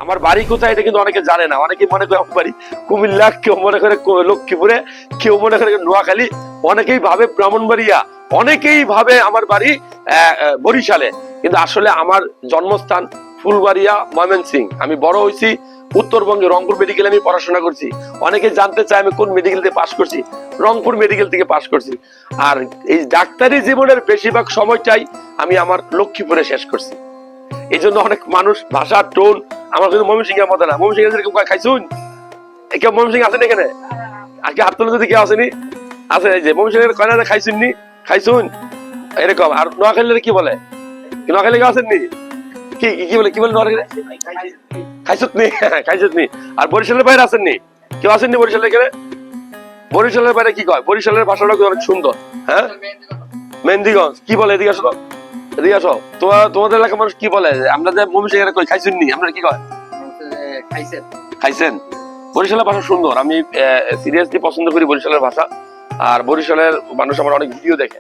আমার বাড়ি কোথায় এটা কিন্তু অনেকে জানে না, অনেকে মনে করে আমার বাড়ি কুমিল্লা, কেউ মনে করে লক্ষ্মীপুরে, কেউ মনে করে নোয়াখালী, অনেকেই ভাবে ব্রাহ্মণবাড়িয়া, অনেকেই ভাবে আমার বাড়ি বরিশালে, কিন্তু আসলে আমার জন্মস্থান ফুলবাড়িয়া, ময়মনসিংহ। আমি বড় হয়েছি উত্তরবঙ্গে, রংপুর মেডিকেলে আমি পড়াশোনা করছি। অনেকে জানতে চায় আমি কোন মেডিকেল থেকে পাশ করছি, রংপুর মেডিকেল থেকে পাশ করছি। আর এই ডাক্তারি জীবনের বেশিরভাগ সময়টাই আমি আমার লক্ষ্মীপুরে শেষ করছি। এই জন্য অনেক মানুষ ভাষার টোন আমার কিন্তু ময়মনসিংহের মতো না। ময়মনসিংহের যেরকম খাইছুন, কেউ ময়মনসিংহ আছেন এখানে? আজকে হাত তুলে যদি কেউ আসেনি, আছে এই যে ময়মনসিংহের কয় না খাইছুন নি, খাইছুন এরকম। আর নোয়াখালীর কি বলে, নোয়াখালী কেউ আসেননি? কি কি বলে, কি বলে নোয়াখালী? খাইছুত নি, খাইছুত নি। আর বরিশালের বাইরে আসেননি? কেউ আসেননি বরিশালের এখানে? বরিশালের বাইরে কি কয়? বরিশালের ভাষাটা অনেক সুন্দর। হ্যাঁ, মেহেন্দিগঞ্জ কি বলে? এদিকে আসো, এদিকে আসো। তোমাদের এলাকার মানুষ কি বলে? আমরা যে ময়মনসিংহের কই খাইছুন নি, আমরা কি কয়? খাইছেন। খাইছেন। বরিশালের ভাষা সুন্দর, আমি সিরিয়াসলি পছন্দ করি বরিশালের ভাষা। আর বরিশালের মানুষ আমার অনেক ভিডিও দেখে।